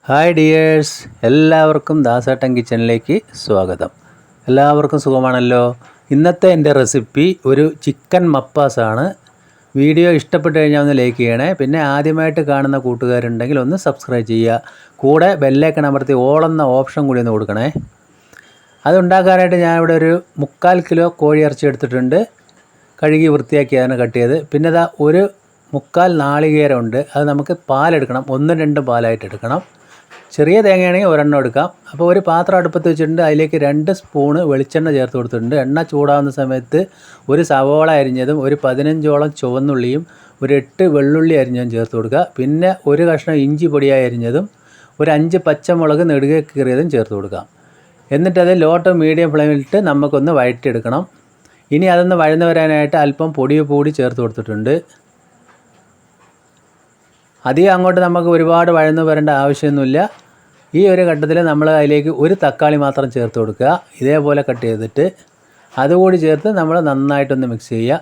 Hi dears, എല്ലാവർക്കും ദാസേട്ടൻ കിച്ചണിലേക്ക് സ്വാഗതം. എല്ലാവർക്കും സുഖമാണല്ലോ. ഇന്നത്തെ എൻ്റെ റെസിപ്പി ഒരു ചിക്കൻ മപ്പാസാണ്. വീഡിയോ ഇഷ്ടപ്പെട്ട് കഴിഞ്ഞാൽ ഒന്ന് ലൈക്ക് ചെയ്യണേ. പിന്നെ ആദ്യമായിട്ട് കാണുന്ന കൂട്ടുകാരുണ്ടെങ്കിൽ ഒന്ന് സബ്സ്ക്രൈബ് ചെയ്യുക. കൂടെ ബെല്ലൈക്കൺ അമർത്തി ഓൾ എന്ന ഓപ്ഷൻ കൂടി ഒന്ന് കൊടുക്കണേ. അതുണ്ടാക്കാനായിട്ട് ഞാനിവിടെ ഒരു 3/4 കിലോ കോഴി ഇറച്ചി എടുത്തിട്ടുണ്ട്. കഴുകി വൃത്തിയാക്കിയാണ് കട്ട് ചെയ്ത്. പിന്നെ ഇതാ ഒരു 3/4 നാളികേരമുണ്ട്. അത് നമുക്ക് പാലെടുക്കണം, 1-2 പാലായിട്ട് എടുക്കണം. ചെറിയ തേങ്ങയാണെങ്കിൽ ഒരെണ്ണം എടുക്കാം. അപ്പോൾ ഒരു പാത്രം അടുപ്പത്ത് വെച്ചിട്ടുണ്ട്. അതിലേക്ക് 2 സ്പൂണ് വെളിച്ചെണ്ണ ചേർത്ത് കൊടുത്തിട്ടുണ്ട്. എണ്ണ ചൂടാകുന്ന സമയത്ത് ഒരു സവോള അരിഞ്ഞതും ഒരു 15ഓളം ചുവന്നുള്ളിയും ഒരു 8 വെള്ളുള്ളി അരിഞ്ഞതും ചേർത്ത് കൊടുക്കുക. പിന്നെ ഒരു കഷ്ണം ഇഞ്ചി പൊടിയായി അരിഞ്ഞതും ഒരു 5 പച്ചമുളക് നെടുകെ കീറിയതും ചേർത്ത് കൊടുക്കാം. എന്നിട്ടത് ലോ ടു മീഡിയം ഫ്ലെയിമിലിട്ട് നമുക്കൊന്ന് വഴറ്റിയെടുക്കണം. ഇനി അതൊന്ന് വഴന്നു വരാനായിട്ട് അല്പം പൊടിയോ കൂടി ചേർത്ത് കൊടുത്തിട്ടുണ്ട്. അധികം അങ്ങോട്ട് നമുക്ക് ഒരുപാട് വഴന്നു വരേണ്ട ആവശ്യമൊന്നുമില്ല. ഈ ഒരു ഘട്ടത്തിൽ നമ്മൾ അതിലേക്ക് ഒരു തക്കാളി മാത്രം ചേർത്ത് കൊടുക്കുക. ഇതേപോലെ കട്ട് ചെയ്തിട്ട് അതുകൂടി ചേർത്ത് നമ്മൾ നന്നായിട്ടൊന്ന് മിക്സ് ചെയ്യുക.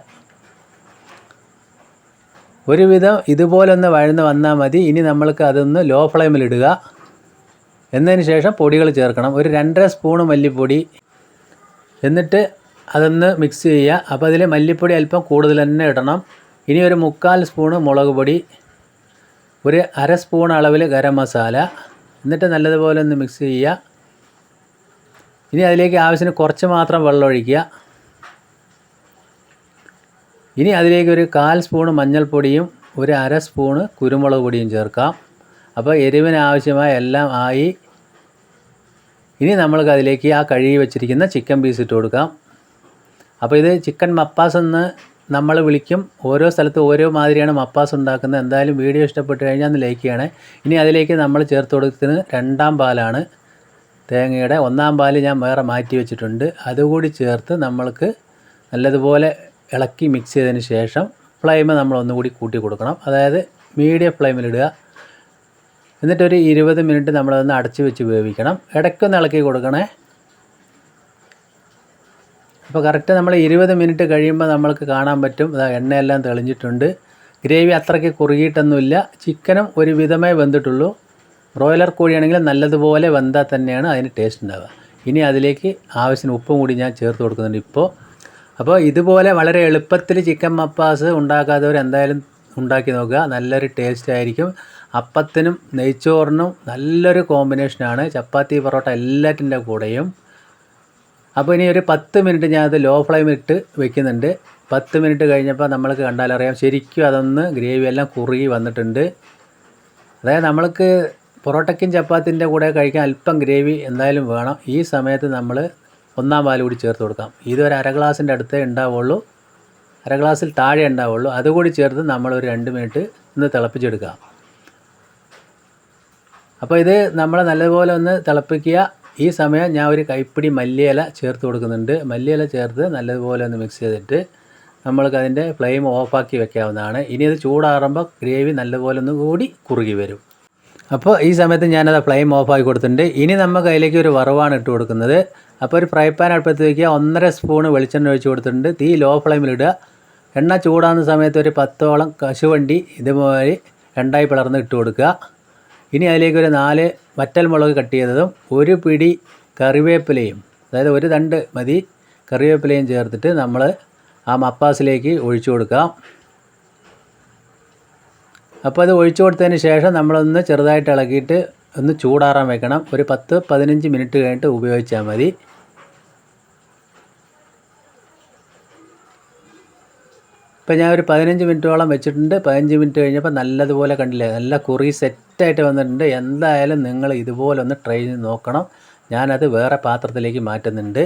ഒരുവിധം ഇതുപോലെ ഒന്ന് വഴന്ന് വന്നാൽ മതി. ഇനി നമ്മൾക്ക് അതൊന്ന് ലോ ഫ്ലെയിമിലിടുക. എന്നതിന് ശേഷം പൊടികൾ ചേർക്കണം. ഒരു 2.5 സ്പൂണ് മല്ലിപ്പൊടി, എന്നിട്ട് അതൊന്ന് മിക്സ് ചെയ്യുക. അപ്പോൾ അതിൽ മല്ലിപ്പൊടി അല്പം കൂടുതൽ തന്നെ ഇടണം. ഇനി ഒരു 3/4 സ്പൂണ് മുളക് പൊടി, ഒരു 1/2 സ്പൂൺ അളവിൽ ഗരം മസാല, എന്നിട്ട് നല്ലതുപോലെ ഒന്ന് മിക്സ് ചെയ്യുക. ഇനി അതിലേക്ക് ആവശ്യത്തിന് കുറച്ച് മാത്രം വെള്ളം ഒഴിക്കുക. ഇനി അതിലേക്ക് ഒരു 1/4 സ്പൂണ് മഞ്ഞൾപ്പൊടിയും ഒരു 1/2 സ്പൂണ് കുരുമുളക് പൊടിയും ചേർക്കാം. അപ്പോൾ എരിവിന് ആവശ്യമായ എല്ലാം ആയി. ഇനി നമ്മൾക്ക് അതിലേക്ക് ആ കഴുകി വെച്ചിരിക്കുന്ന ചിക്കൻ പീസ് ഇട്ട് കൊടുക്കാം. അപ്പോൾ ഇത് ചിക്കൻ മപ്പാസ് എന്ന് നമ്മൾ വിളിക്കും. ഓരോ സ്ഥലത്ത് ഓരോ മാതിരിയാണ് മപ്പാസ് ഉണ്ടാക്കുന്നത്. എന്തായാലും വീഡിയോ ഇഷ്ടപ്പെട്ട് കഴിഞ്ഞാൽ ഒന്ന് ലൈക്ക് ചെയ്യണേ. ഇനി അതിലേക്ക് നമ്മൾ ചേർത്ത് കൊടുക്കുന്നത് 2ാം പാലാണ്. തേങ്ങയുടെ 1ാം പാല് ഞാൻ വേറെ മാറ്റി വെച്ചിട്ടുണ്ട്. അതുകൂടി ചേർത്ത് നമ്മൾക്ക് നല്ലതുപോലെ ഇളക്കി മിക്സ് ചെയ്തതിന് ശേഷം ഫ്ലെയിം നമ്മൾ ഒന്നുകൂടി കൂട്ടി കൊടുക്കണം. അതായത് മീഡിയം ഫ്ലെയിമിലിടുക. എന്നിട്ടൊരു 20 മിനിറ്റ് നമ്മളതൊന്ന് അടച്ച് വെച്ച് വേവിക്കണം. ഇടയ്ക്കൊന്ന് ഇളക്കി കൊടുക്കണേ. അപ്പോൾ കറക്റ്റ് നമ്മൾ 20 മിനിറ്റ് കഴിയുമ്പോൾ നമ്മൾക്ക് കാണാൻ പറ്റും എണ്ണയെല്ലാം തെളിഞ്ഞിട്ടുണ്ട്. ഗ്രേവി അത്രയ്ക്ക് കുറുകിയിട്ടൊന്നുമില്ല. ചിക്കനും ഒരു വിധമേ വെന്തിട്ടുള്ളൂ. ബ്രോയിലർ കോഴിയാണെങ്കിൽ നല്ലതുപോലെ വെന്താൽ തന്നെയാണ് അതിന് ടേസ്റ്റ് ഉണ്ടാവുക. ഇനി അതിലേക്ക് ആവശ്യത്തിന് ഉപ്പും കൂടി ഞാൻ ചേർത്ത് കൊടുക്കുന്നുണ്ട് അപ്പോൾ ഇതുപോലെ വളരെ എളുപ്പത്തിൽ ചിക്കൻ മപ്പാസ് ഉണ്ടാക്കാത്തവർ എന്തായാലും ഉണ്ടാക്കി നോക്കുക. നല്ലൊരു ടേസ്റ്റ് ആയിരിക്കും. അപ്പത്തിനും നെയ്ച്ചോറിനും നല്ലൊരു കോമ്പിനേഷനാണ്. ചപ്പാത്തി, പൊറോട്ട എല്ലാറ്റിൻ്റെ കൂടെയും. അപ്പോൾ ഇനി ഒരു 10 മിനിറ്റ് ഞാനത് ലോ ഫ്ലെയിമിലിട്ട് വെക്കുന്നുണ്ട്. 10 മിനിറ്റ് കഴിഞ്ഞപ്പോൾ നമ്മൾക്ക് കണ്ടാലറിയാം ശരിക്കും അതൊന്ന് ഗ്രേവി എല്ലാം കുറുകി വന്നിട്ടുണ്ട്. അതായത് നമ്മൾക്ക് പൊറോട്ടയ്ക്കും ചപ്പാത്തിൻ്റെ കൂടെ കഴിക്കാൻ അല്പം ഗ്രേവി എന്തായാലും വേണം. ഈ സമയത്ത് നമ്മൾ 1ാം പാൽ കൂടി ചേർത്ത് കൊടുക്കാം. ഇതൊരു 1/2 ഗ്ലാസിൻ്റെ അടുത്തേ ഉണ്ടാവുള്ളൂ, 1/2 ഗ്ലാസ്സിൽ താഴെ ഉണ്ടാവുള്ളൂ. അതുകൂടി ചേർത്ത് നമ്മളൊരു 2 മിനിറ്റ് ഒന്ന് തിളപ്പിച്ചെടുക്കാം. അപ്പോൾ ഇത് നമ്മൾ നല്ലതുപോലെ ഒന്ന് തിളപ്പിക്കുക. ഈ സമയം ഞാൻ ഒരു കൈപ്പിടി മല്ലിയില ചേർത്ത് കൊടുക്കുന്നുണ്ട്. മല്ലിയില ചേർത്ത് നല്ലതുപോലെ ഒന്ന് മിക്സ് ചെയ്തിട്ട് നമ്മൾക്ക് അതിൻ്റെ ഫ്ലെയിം ഓഫാക്കി വെക്കാവുന്നതാണ്. ഇനി അത് ചൂടാറുമ്പോൾ ഗ്രേവി നല്ലപോലെ ഒന്ന് കൂടി കുറുകി വരും. അപ്പോൾ ഈ സമയത്ത് ഞാനത് ഫ്ലെയിം ഓഫാക്കി കൊടുത്തിട്ടുണ്ട്. ഇനി നമുക്ക് അതിലേക്ക് ഒരു വറവാണ് ഇട്ട് കൊടുക്കുന്നത്. അപ്പോൾ ഒരു ഫ്രൈ പാൻ അടുപ്പത്ത് വയ്ക്കുക. 1.5 സ്പൂണ് വെളിച്ചെണ്ണ ഒഴിച്ച് കൊടുത്തിട്ടുണ്ട്. തീ ലോ ഫ്ലെയിമിലിടുക. എണ്ണ ചൂടാകുന്ന സമയത്ത് ഒരു 10ഓളം കശുവണ്ടി ഇതുപോലെ 2ആയി പിളർന്ന് ഇട്ട് കൊടുക്കുക. ഇനി അതിലേക്ക് ഒരു 4 വറ്റൽമുളക് കട്ട് ചെയ്തതും ഒരു പിടി കറിവേപ്പിലയും, അതായത് ഒരു തണ്ട് മതി കറിവേപ്പിലയും ചേർത്തിട്ട് നമ്മൾ ആ മപ്പാസിലേക്ക് ഒഴിച്ചു കൊടുക്കാം. അപ്പോൾ അത് ഒഴിച്ചു കൊടുത്തതിന് ശേഷം നമ്മളൊന്ന് ചെറുതായിട്ട് ഇളക്കിയിട്ട് ഒന്ന് ചൂടാറാൻ വെക്കണം. ഒരു 10-15 മിനിറ്റ് കഴിഞ്ഞിട്ട് ഉപയോഗിച്ചാൽ മതി. ഇപ്പോൾ ഞാൻ ഒരു 15 മിനിറ്റോളം വെച്ചിട്ടുണ്ട്. 15 മിനിറ്റ് കഴിഞ്ഞപ്പോൾ നല്ലതുപോലെ കണ്ടില്ലേ, നല്ല കുറി സെറ്റായിട്ട് വന്നിട്ടുണ്ട്. എന്തായാലും നിങ്ങൾ ഇതുപോലെ ഒന്ന് ട്രൈ ചെയ്ത് നോക്കണം. ഞാനത് വേറെ പാത്രത്തിലേക്ക് മാറ്റുന്നുണ്ട്.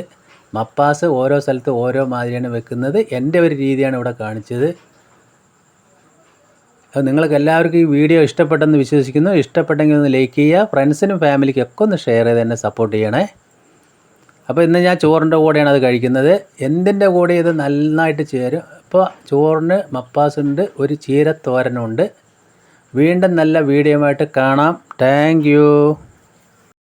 മപ്പാസ് ഓരോ സ്ഥലത്ത് ഓരോ മാതിരിയാണ് വെക്കുന്നത്. എൻ്റെ ഒരു രീതിയാണ് ഇവിടെ കാണിച്ചത്. നിങ്ങൾക്ക് എല്ലാവർക്കും ഈ വീഡിയോ ഇഷ്ടപ്പെട്ടെന്ന് വിശ്വസിക്കുന്നു. ഇഷ്ടപ്പെട്ടെങ്കിൽ ഒന്ന് ലൈക്ക് ചെയ്യുക. ഫ്രണ്ട്സിനും ഫാമിലിക്കും ഒക്കെ ഒന്ന് ഷെയർ ചെയ്ത് എന്നെ സപ്പോർട്ട് ചെയ്യണേ. അപ്പോൾ ഇന്ന് ഞാൻ ചോറിൻ്റെ കൂടെയാണ് അത് കഴിക്കുന്നത്. എന്തിൻ്റെ കൂടെ ഇത് നന്നായിട്ട് ചേരും. അപ്പോൾ ചോറിന് മപ്പാസുണ്ട്, ഒരു ചീരത്തോരനുണ്ട്. വീണ്ടും നല്ല വീഡിയോ ആയിട്ട് കാണാം. Thank you.